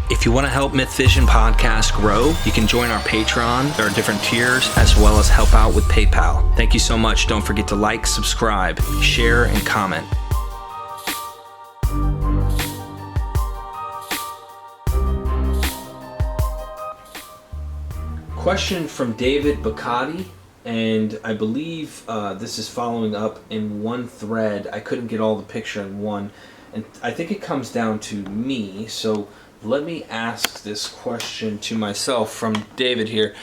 If you want to help Myth Vision Podcast grow, you can join our Patreon. There are different tiers, as well as help out with PayPal. Thank you so much. Don't forget to like, subscribe, share, and comment. Question from David Bacati, and I believe this is following up in one thread. I couldn't get all the picture in one, and I think it comes down to me, so let me ask this question to myself from David here.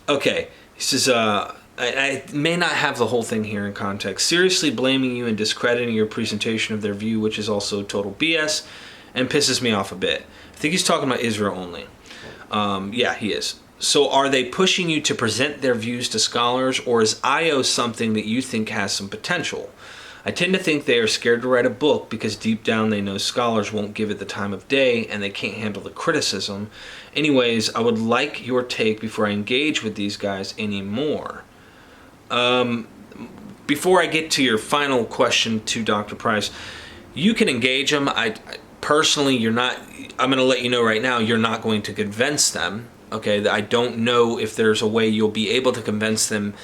Okay, he says, I may not have the whole thing here in context. Seriously blaming you and discrediting your presentation of their view, which is also total BS, and pisses me off a bit. I think he's talking about Israel only. Yeah, he is. So are they pushing you to present their views to scholars, or is IO something that you think has some potential? I tend to think they are scared to write a book because deep down they know scholars won't give it the time of day and they can't handle the criticism. Anyways, I would like your take before I engage with these guys anymore. Before I get to your final question to Dr. Price, you can engage them. Personally, I'm going to let you know right now, you're not going to convince them. Okay, I don't know if there's a way you'll be able to convince them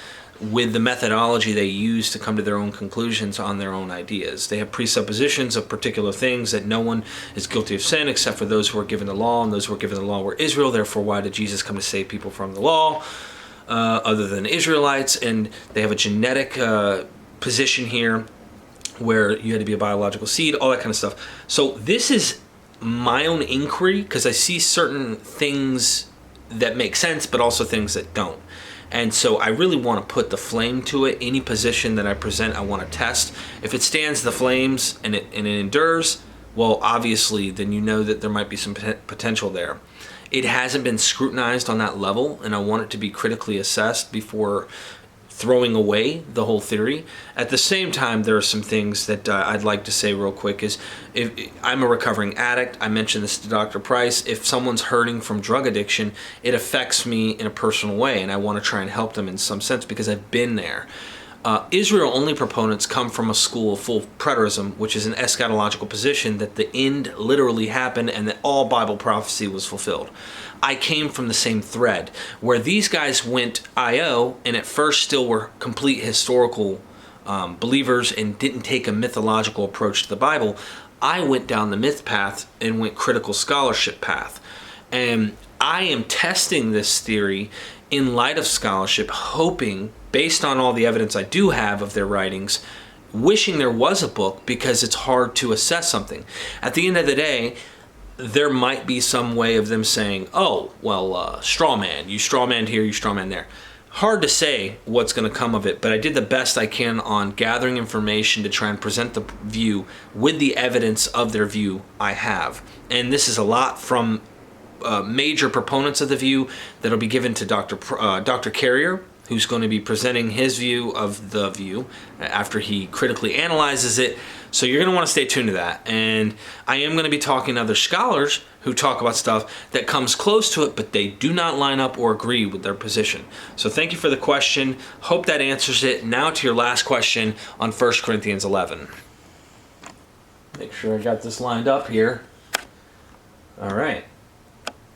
with the methodology they use to come to their own conclusions on their own ideas. They have presuppositions of particular things that no one is guilty of sin except for those who are given the law, and those who are given the law were Israel. Therefore, why did Jesus come to save people from the law other than Israelites? And they have a genetic position here where you had to be a biological seed, all that kind of stuff. So this is my own inquiry because I see certain things that make sense, but also things that don't. And so I really want to put the flame to it. Any position that I present, I want to test. If it stands the flames and it endures, well, obviously, then you know that there might be some potential there. It hasn't been scrutinized on that level, and I want it to be critically assessed before throwing away the whole theory. At the same time, there are some things that I'd like to say real quick is, if I'm a recovering addict, I mentioned this to Dr. Price, if someone's hurting from drug addiction, it affects me in a personal way, and I want to try and help them in some sense because I've been there. Israel-only proponents come from a school of full preterism, which is an eschatological position that the end literally happened and that all Bible prophecy was fulfilled. I came from the same thread, where these guys went IO and at first still were complete historical believers and didn't take a mythological approach to the Bible. I went down the myth path and went critical scholarship path. And I am testing this theory in light of scholarship, hoping, based on all the evidence I do have of their writings, wishing there was a book because it's hard to assess something. At the end of the day, there might be some way of them saying, oh, well, straw man, you straw man here, you straw man there. Hard to say what's going to come of it, but I did the best I can on gathering information to try and present the view with the evidence of their view I have. And this is a lot from major proponents of the view that'll be given to Dr. Carrier, who's going to be presenting his view of the view after he critically analyzes it. So you're going to want to stay tuned to that. And I am going to be talking to other scholars who talk about stuff that comes close to it, but they do not line up or agree with their position. So thank you for the question. Hope that answers it. Now to your last question on 1 Corinthians 11. Make sure I got this lined up here. All right.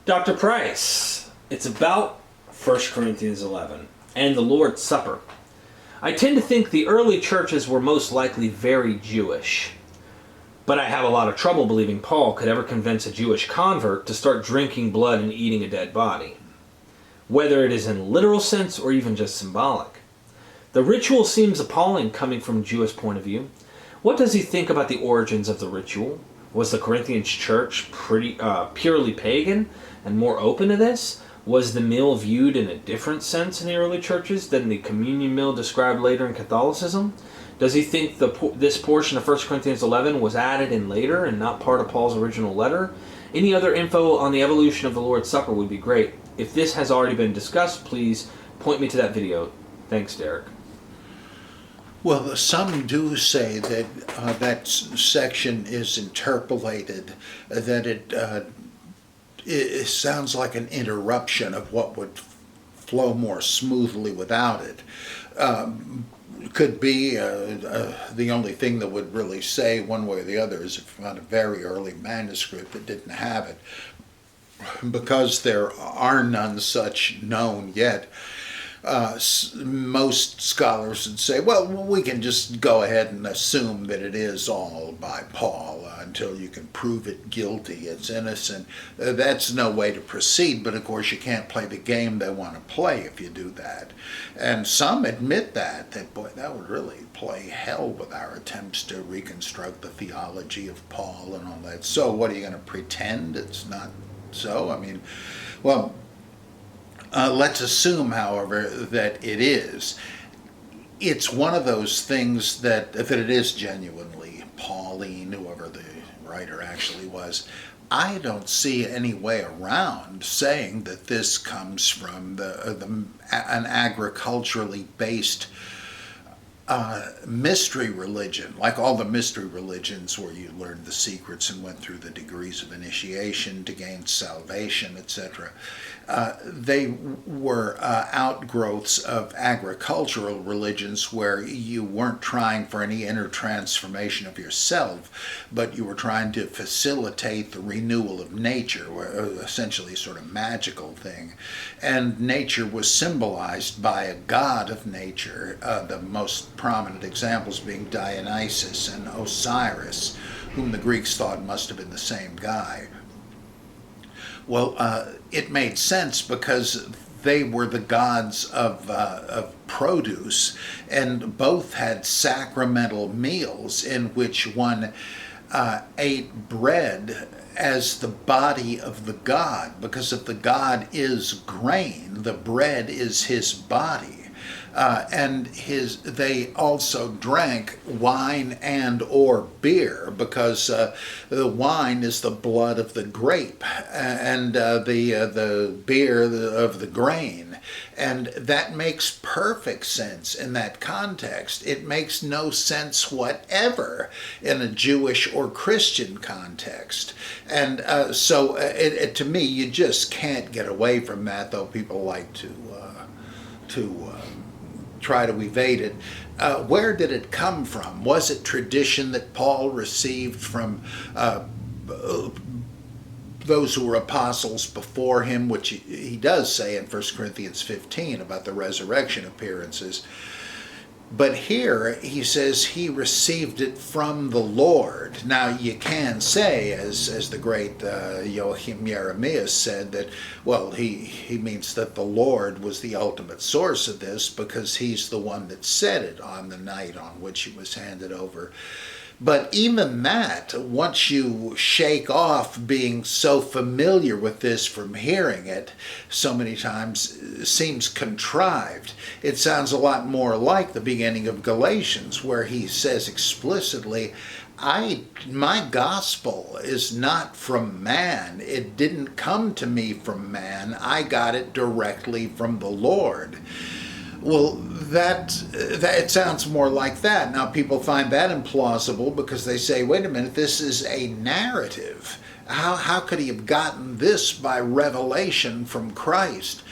Dr. Price, it's about 1 Corinthians 11 and the Lord's Supper. I tend to think the early churches were most likely very Jewish, but I have a lot of trouble believing Paul could ever convince a Jewish convert to start drinking blood and eating a dead body, whether it is in a literal sense or even just symbolic. The ritual seems appalling coming from a Jewish point of view. What does he think about the origins of the ritual? Was the Corinthian church purely pagan and more open to this? Was the meal viewed in a different sense in the early churches than the communion meal described later in Catholicism? Does he think this portion of 1 Corinthians 11 was added in later and not part of Paul's original letter? Any other info on the evolution of the Lord's Supper would be great. If this has already been discussed, please point me to that video. Thanks, Derek. Well, some do say that that section is interpolated, that it sounds like an interruption of what would flow more smoothly without it. Could be the only thing that would really say one way or the other is if you found a very early manuscript that didn't have it. because there are none such known yet, most scholars would say, well, we can just go ahead and assume that it is all by Paul until you can prove it guilty, it's innocent. That's no way to proceed, but of course you can't play the game they want to play if you do that. And some admit that boy, that would really play hell with our attempts to reconstruct the theology of Paul and all that. So what, are you going to pretend it's not so? I mean, well, let's assume, however, that it is. It's one of those things that it is genuinely Pauline, whoever the writer actually was. I don't see any way around saying that this comes from an agriculturally based mystery religion, like all the mystery religions where you learned the secrets and went through the degrees of initiation to gain salvation, etc. They were outgrowths of agricultural religions where you weren't trying for any inner transformation of yourself, but you were trying to facilitate the renewal of nature, essentially a sort of magical thing. And nature was symbolized by a god of nature, the most prominent examples being Dionysus and Osiris, whom the Greeks thought must have been the same guy. Well, it made sense because they were the gods of produce, and both had sacramental meals in which one ate bread as the body of the god, because if the god is grain, the bread is his body. And they also drank wine and or beer, because the wine is the blood of the grape, and the beer of the grain. And that makes perfect sense in that context. It makes no sense whatever in a Jewish or Christian context. And so to me, you just can't get away from that, though people like to try to evade it. Where did it come from? Was it tradition that Paul received from those who were apostles before him, which he does say in 1 Corinthians 15 about the resurrection appearances? But here he says he received it from the Lord. Now you can say, as the great Joachim Jeremias said, that, well, he means that the Lord was the ultimate source of this because he's the one that said it on the night on which he was handed over. But even that, once you shake off being so familiar with this from hearing it so many times, seems contrived. It sounds a lot more like the beginning of Galatians, where he says explicitly, my gospel is not from man. It didn't come to me from man. I got it directly from the Lord. Well, that it sounds more like that. Now, people find that implausible because they say, wait a minute, this is a narrative. How could he have gotten this by revelation from Christ?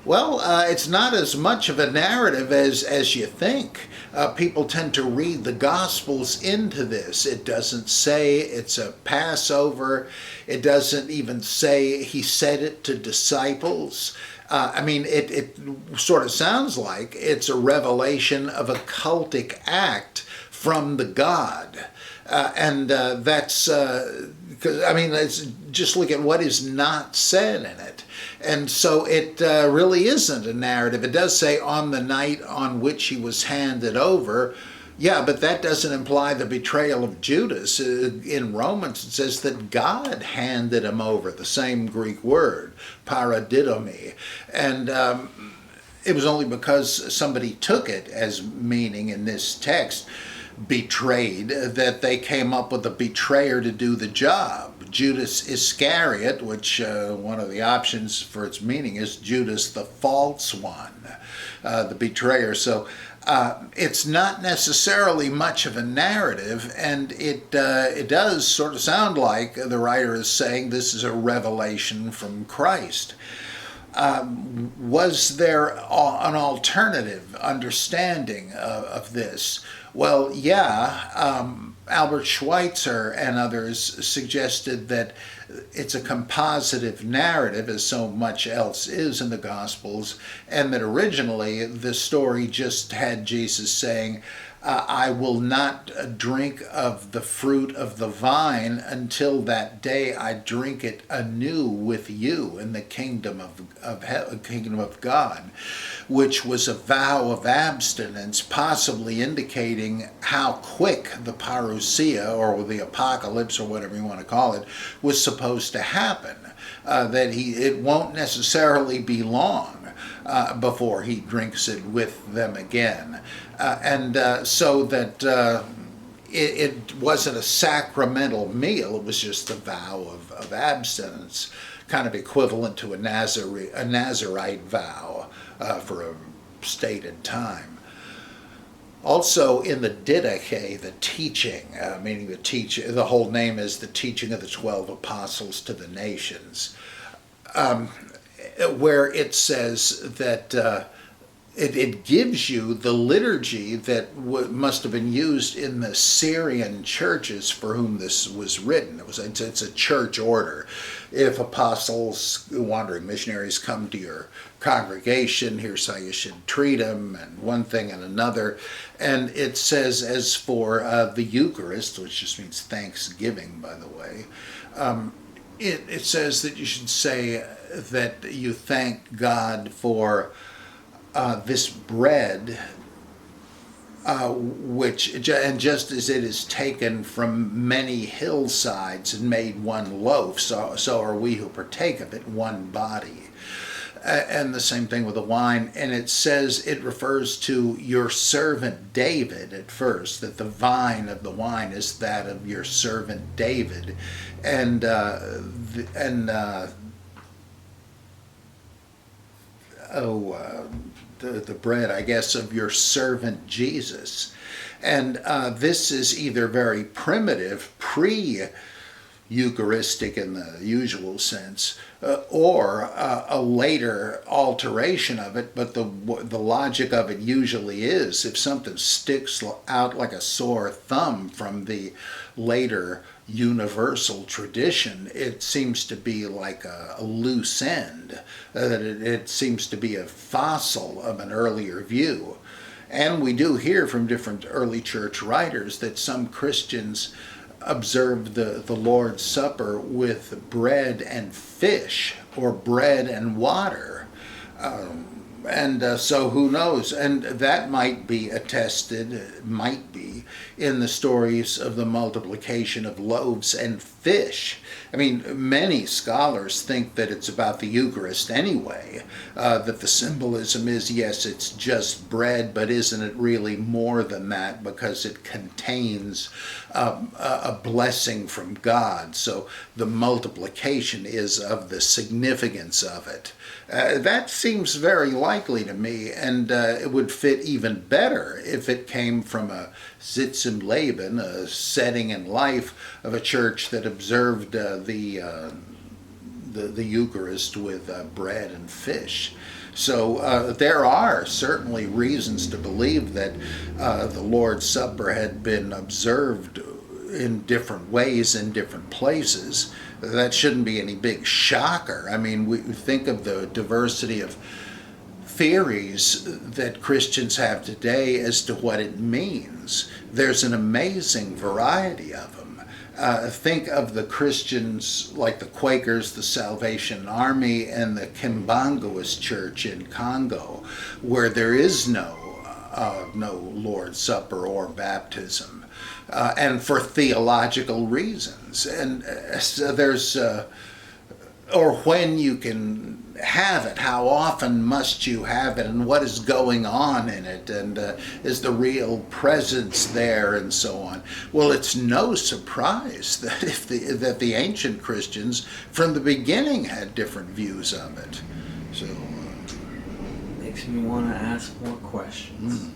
Well, it's not as much of a narrative as you think. People tend to read the Gospels into this. It doesn't say it's a Passover. It doesn't even say he said it to disciples. I mean, it sort of sounds like it's a revelation of a cultic act from the God. That's, because, I mean, let's just look at what is not said in it. And so it really isn't a narrative. It does say on the night on which he was handed over. Yeah, but that doesn't imply the betrayal of Judas. In Romans, it says that God handed him over, the same Greek word, paradidomi. And it was only because somebody took it as meaning in this text, betrayed, that they came up with a betrayer to do the job. Judas Iscariot, which one of the options for its meaning is Judas the false one, the betrayer. So it's not necessarily much of a narrative, and it does sort of sound like the writer is saying this is a revelation from Christ. Was there an alternative understanding of this? Well, yeah, Albert Schweitzer and others suggested that it's a compositive narrative, as so much else is in the Gospels, and that originally the story just had Jesus saying, I will not drink of the fruit of the vine until that day I drink it anew with you in the kingdom of God, which was a vow of abstinence, possibly indicating how quick the parousia, or the apocalypse, or whatever you want to call it, was supposed to happen. That it won't necessarily be long before he drinks it with them again. So that it wasn't a sacramental meal, it was just a vow of abstinence, kind of equivalent to a Nazarite vow for a stated time. Also in the Didache, the teaching, meaning the whole name is the teaching of the 12 apostles to the nations, where it says that it gives you the liturgy that must have been used in the Syrian churches for whom this was written. It's a church order. If apostles, wandering missionaries, come to your congregation, here's how you should treat them, and one thing and another. And it says, as for the Eucharist, which just means thanksgiving, by the way, it says that you should say that you thank God for this bread, and just as it is taken from many hillsides and made one loaf, so are we who partake of it, one body. And the same thing with the wine. And it says, it refers to your servant David at first, that the vine of the wine is that of your servant David. And the bread, I guess, of your servant Jesus. And this is either very primitive, pre-Eucharistic in the usual sense, or a later alteration of it. But the logic of it usually is, if something sticks out like a sore thumb from the later universal tradition, it seems to be like a loose end, that it seems to be a fossil of an earlier view. And we do hear from different early church writers that some Christians observed the Lord's Supper with bread and fish, or bread and water. So who knows? And that might be attested, in the stories of the multiplication of loaves and fish. I mean, many scholars think that it's about the Eucharist anyway, that the symbolism is, yes, it's just bread, but isn't it really more than that, because it contains a blessing from God. So the multiplication is of the significance of it. That seems very likely to me, and it would fit even better if it came from a Sitzungsleben, a setting in life of a church that observed the Eucharist with bread and fish. So there are certainly reasons to believe that the Lord's Supper had been observed in different ways in different places. That shouldn't be any big shocker. I mean, we think of the diversity of theories that Christians have today as to what it means. There's an amazing variety of them. Think of the Christians like the Quakers, the Salvation Army, and the Kimbanguist Church in Congo, where there is no Lord's Supper or baptism. And for theological reasons. And so there's, or when you can have it, how often must you have it, and what is going on in it, and is the real presence there, and so on. Well, it's no surprise that that the ancient Christians from the beginning had different views of it. So makes me want to ask more questions.